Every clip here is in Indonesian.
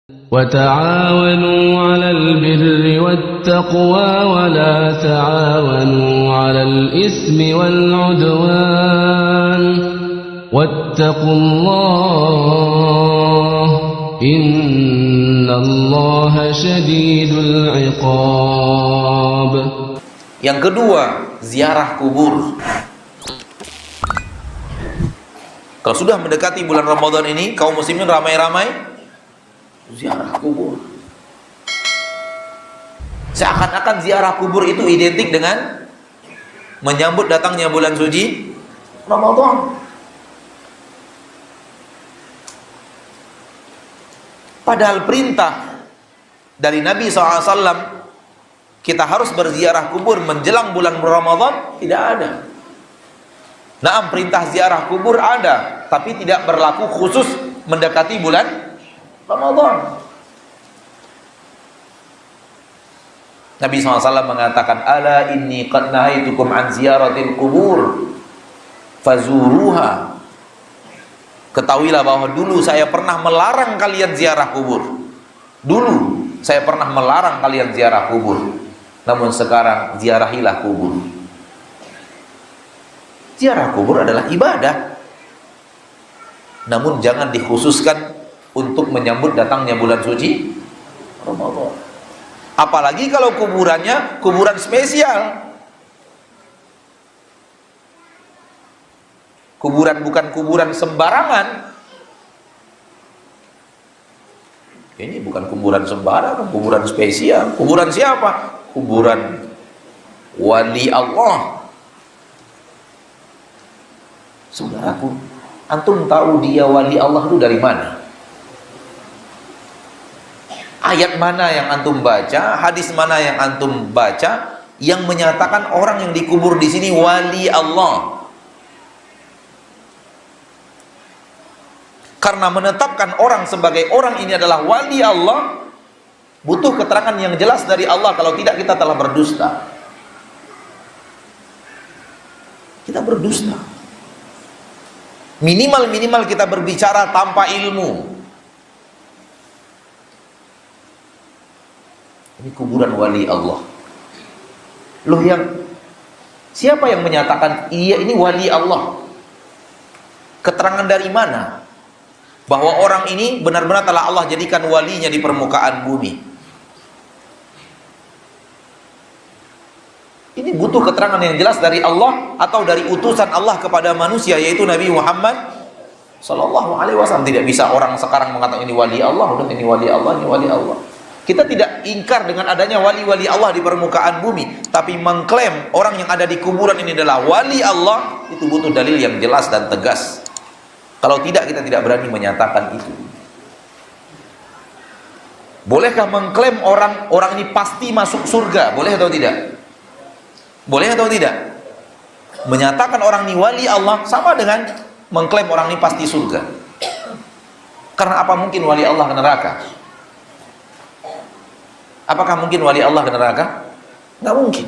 وتعاونوا على البر والتقوى ولا تعاونوا على الإثم والعدوان واتقوا الله إن الله شديد العقاب. Yang kedua, ziarah kubur. Kalau sudah mendekati bulan Ramadan ini, kaum muslimin ramai-ramai ziarah kubur. Seakan-akan ziarah kubur itu identik dengan menyambut datangnya bulan suci Ramadan. Padahal perintah dari Nabi SAW kita harus berziarah kubur menjelang bulan Ramadan tidak ada. Naam, perintah ziarah kubur ada, tapi tidak berlaku khusus mendekati bulan Ramadan. Nabi SAW mengatakan, ala inni qad nahaitukum an ziyaratil kubur fazuruha. Ketahuilah bahwa dulu saya pernah melarang kalian ziarah kubur. Dulu saya pernah melarang kalian ziarah kubur. Namun sekarang ziarahilah kubur. Ziarah kubur adalah ibadah. Namun jangan dikhususkan untuk menyambut datangnya bulan suci Ramadan. Apalagi kalau kuburannya kuburan spesial. Kuburan bukan kuburan sembarangan. Ini bukan kuburan sembarangan, kuburan spesial. Kuburan siapa? Kuburan wali Allah. Saudaraku, antum tahu dia wali Allah itu dari mana? Ayat mana yang antum baca, hadis mana yang antum baca yang menyatakan orang yang dikubur di sini wali Allah? Karena menetapkan orang sebagai orang ini adalah wali Allah butuh keterangan yang jelas dari Allah. Kalau tidak kita telah berdusta. Kita berdusta. Minimal kita berbicara tanpa ilmu. Ini kuburan wali Allah. Loh, siapa yang menyatakan iya ini wali Allah? Keterangan dari mana? Bahwa orang ini benar-benar telah Allah jadikan walinya di permukaan bumi. Ini butuh keterangan yang jelas dari Allah atau dari utusan Allah kepada manusia, yaitu Nabi Muhammad Sallallahu Alaihi Wasallam. Tidak bisa orang sekarang mengatakan ini wali Allah, udah ini wali Allah, ini wali Allah. Kita tidak ingkar dengan adanya wali-wali Allah di permukaan bumi, tapi mengklaim orang yang ada di kuburan ini adalah wali Allah, itu butuh dalil yang jelas dan tegas. Kalau tidak, kita tidak berani menyatakan itu. Bolehkah mengklaim orang ini pasti masuk surga? Boleh atau tidak? Boleh atau tidak? Menyatakan orang ini wali Allah sama dengan mengklaim orang ini pasti surga. Karena apa mungkin wali Allah ke neraka? Apakah mungkin wali Allah ke neraka? Nggak mungkin.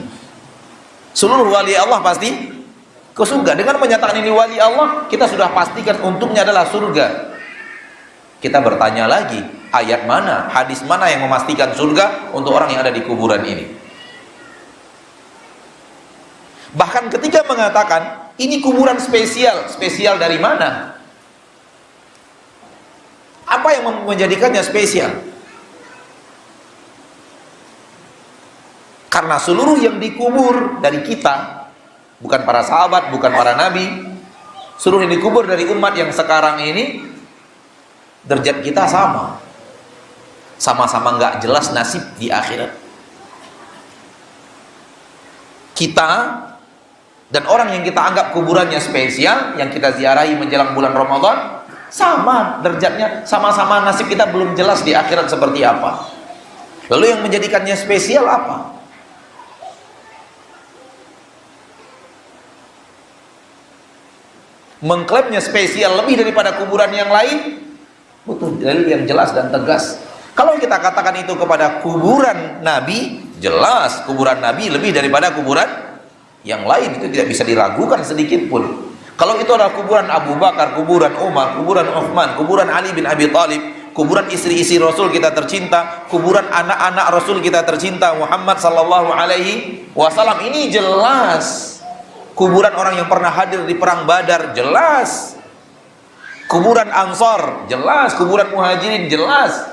Seluruh wali Allah pasti ke surga. Dengan menyatakan ini wali Allah, kita sudah pastikan untuknya adalah surga. Kita bertanya lagi, ayat mana, hadis mana yang memastikan surga untuk orang yang ada di kuburan ini? Bahkan ketika mengatakan ini kuburan spesial, spesial dari mana? Apa yang menjadikannya spesial? Karena seluruh yang dikubur dari kita, bukan para sahabat, bukan para nabi, seluruh yang dikubur dari umat yang sekarang ini, derajat kita sama. Sama-sama nggak jelas nasib di akhirat. Kita dan orang yang kita anggap kuburannya spesial, yang kita ziarahi menjelang bulan Ramadan, sama derajatnya, sama-sama nasib kita belum jelas di akhirat seperti apa. Lalu yang menjadikannya spesial apa? Mengklaimnya spesial lebih daripada kuburan yang lain, butuh dalil yang jelas dan tegas. Kalau kita katakan itu kepada kuburan Nabi, jelas kuburan Nabi lebih daripada kuburan yang lain, itu tidak bisa diragukan sedikit pun. Kalau itu adalah kuburan Abu Bakar, kuburan Umar, kuburan Uthman, kuburan Ali bin Abi Thalib, kuburan istri-istri Rasul kita tercinta, kuburan anak-anak Rasul kita tercinta Muhammad sallallahu alaihi wasallam. Ini jelas. Kuburan orang yang pernah hadir di perang Badar jelas. Kuburan Ansor jelas, kuburan Muhajirin jelas.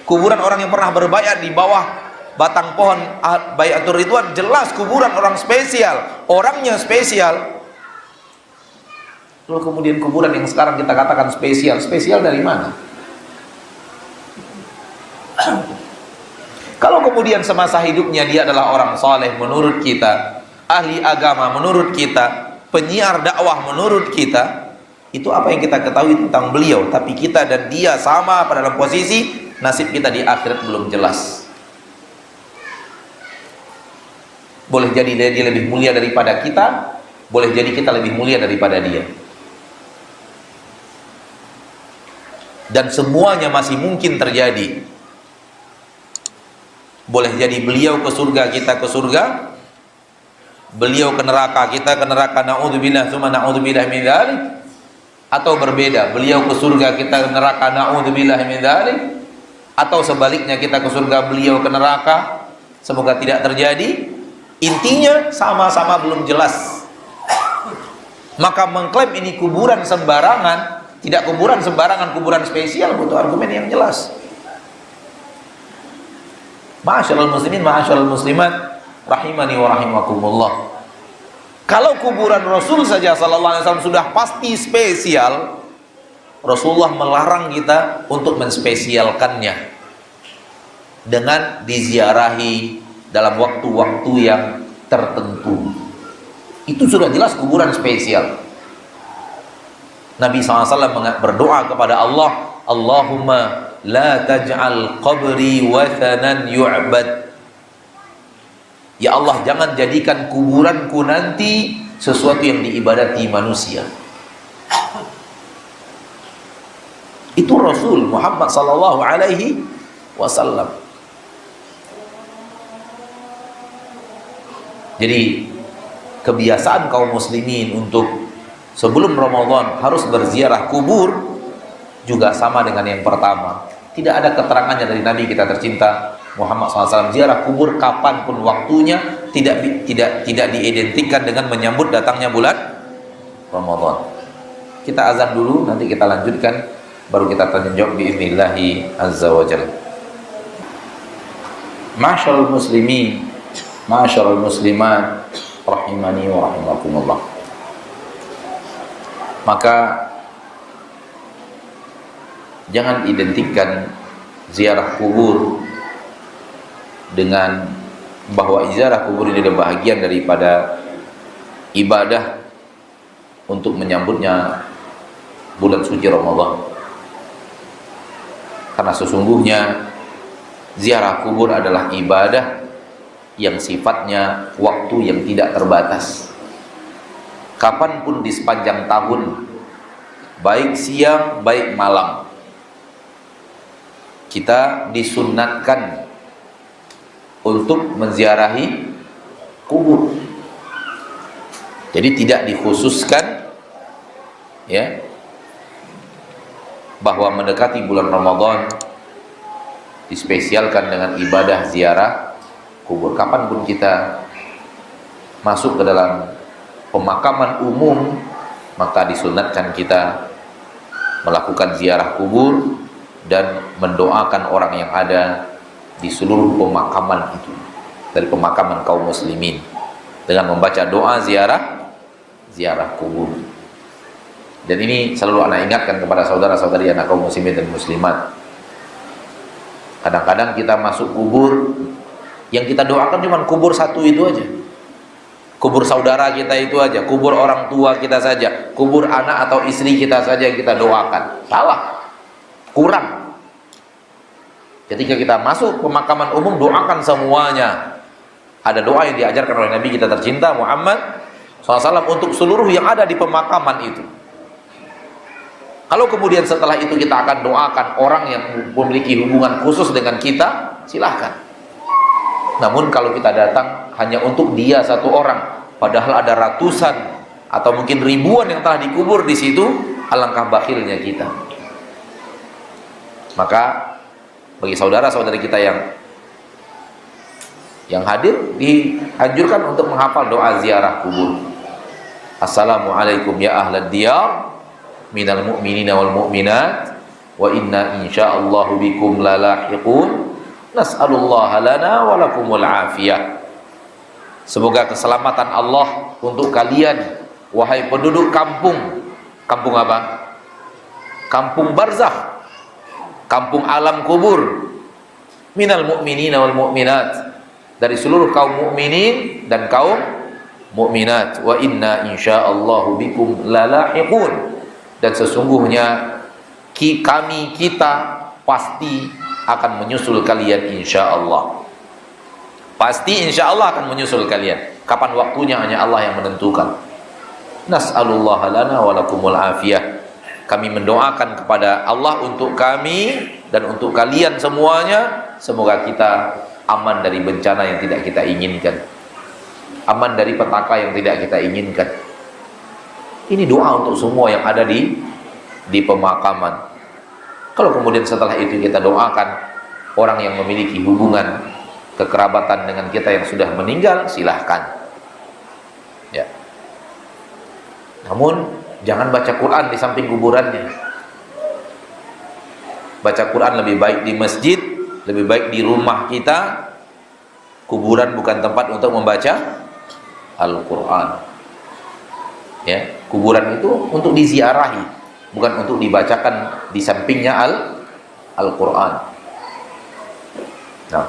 Kuburan orang yang pernah berbayat di bawah batang pohon Baiatur Ridwan jelas, kuburan orang spesial, orangnya spesial. Lalu kemudian kuburan yang sekarang kita katakan spesial, spesial dari mana? Kalau kemudian semasa hidupnya dia adalah orang saleh menurut kita, ahli agama menurut kita, penyiar dakwah menurut kita, itu apa yang kita ketahui tentang beliau. Tapi kita dan dia sama pada dalam posisi, nasib kita di akhirat belum jelas. Boleh jadi dia lebih mulia daripada kita, boleh jadi kita lebih mulia daripada dia. Dan semuanya masih mungkin terjadi. Boleh jadi beliau ke surga, kita ke surga, beliau ke neraka, kita ke neraka, na'udzubillah tsumma na'udzubillah min dzalik. Atau berbeda, beliau ke surga, kita ke neraka, na'udzubillah min dzalik. Atau sebaliknya, kita ke surga, beliau ke neraka. Semoga tidak terjadi. Intinya sama-sama belum jelas. Maka mengklaim ini kuburan sembarangan, tidak kuburan sembarangan, kuburan spesial, butuh argumen yang jelas. Ma'asyiral muslimin, ma'asyiral muslimat, rahimani wa rahimakumullah. Kalau kuburan Rasul saja sallallahu alaihi wasallam sudah pasti spesial, Rasulullah melarang kita untuk menspesialkannya dengan diziarahi dalam waktu-waktu yang tertentu. Itu sudah jelas kuburan spesial. Nabi SAW berdoa kepada Allah, Allahumma la taj'al qabri wathanan yu'bad. Ya Allah, jangan jadikan kuburanku nanti sesuatu yang diibadati manusia. Itu Rasul Muhammad sallallahu alaihi wasallam. Jadi kebiasaan kaum muslimin untuk sebelum Ramadan harus berziarah kubur juga sama dengan yang pertama. Tidak ada keterangannya dari Nabi kita tercinta Muhammad SAW. Ziarah kubur kapanpun waktunya, tidak diidentikan dengan menyambut datangnya bulan Ramadan. Kita azan dulu, nanti kita lanjutkan, baru kita tanya jawab biiznillahi azza wa jalla. Ma'asyiral muslimin, ma'asyiral muslimat, rahimani wa rahimakumullah. Maka jangan identikkan ziarah kubur dengan bahwa ziarah kubur ini adalah bahagian daripada ibadah untuk menyambutnya bulan suci Ramadan. Karena sesungguhnya ziarah kubur adalah ibadah yang sifatnya waktu yang tidak terbatas. Kapanpun di sepanjang tahun, baik siang, baik malam, kita disunnatkan untuk menziarahi kubur. Jadi tidak dikhususkan ya bahwa mendekati bulan Ramadan dispesialkan dengan ibadah ziarah kubur. Kapanpun kita masuk ke dalam pemakaman umum, maka disunatkan kita melakukan ziarah kubur dan mendoakan orang yang ada di seluruh pemakaman itu, dari pemakaman kaum muslimin, dengan membaca doa ziarah kubur. Dan ini selalu anak ingatkan kepada saudara-saudari anak kaum muslimin dan muslimat. Kadang-kadang kita masuk kubur, yang kita doakan cuma kubur satu itu aja, kubur saudara kita itu aja, kubur orang tua kita saja, kubur anak atau istri kita saja yang kita doakan. Salah, kurang. Ketika kita masuk pemakaman umum, doakan semuanya. Ada doa yang diajarkan oleh Nabi kita tercinta Muhammad SAW untuk seluruh yang ada di pemakaman itu. Kalau kemudian setelah itu kita akan doakan orang yang memiliki hubungan khusus dengan kita, silahkan. Namun kalau kita datang hanya untuk dia satu orang, padahal ada ratusan atau mungkin ribuan yang telah dikubur di situ, alangkah bakhilnya kita. Maka bagi saudara-saudari kita yang hadir, dianjurkan untuk menghafal doa ziarah kubur. Assalamualaikum ya ahlad diyar minal mu'minina wal mu'minat wa inna insyaallahu bikum lalahiqun nas'alullaha lana wa lakumul afiyah. Semoga keselamatan Allah untuk kalian wahai penduduk kampung. Kampung apa? Kampung barzakh, kampung alam kubur. Minal mu'minina wal mu'minat, dari seluruh kaum mukminin dan kaum mukminat. Wa inna insyaallahu bikum lalahiqun, dan sesungguhnya kita pasti akan menyusul kalian insyaallah. Pasti insyaallah akan menyusul kalian. Kapan waktunya hanya Allah yang menentukan. Nas'alullaha lana wa lakumul afiyah. Kami mendoakan kepada Allah untuk kami dan untuk kalian semuanya, semoga kita aman dari bencana yang tidak kita inginkan, aman dari petaka yang tidak kita inginkan. Ini doa untuk semua yang ada di pemakaman. Kalau kemudian setelah itu kita doakan orang yang memiliki hubungan kekerabatan dengan kita yang sudah meninggal, silahkan. Ya. Namun jangan baca Quran di samping kuburannya. Baca Quran lebih baik di masjid, lebih baik di rumah kita. Kuburan bukan tempat untuk membaca Al-Quran. Ya, kuburan itu untuk diziarahi, bukan untuk dibacakan di sampingnya Al-Quran. Nah,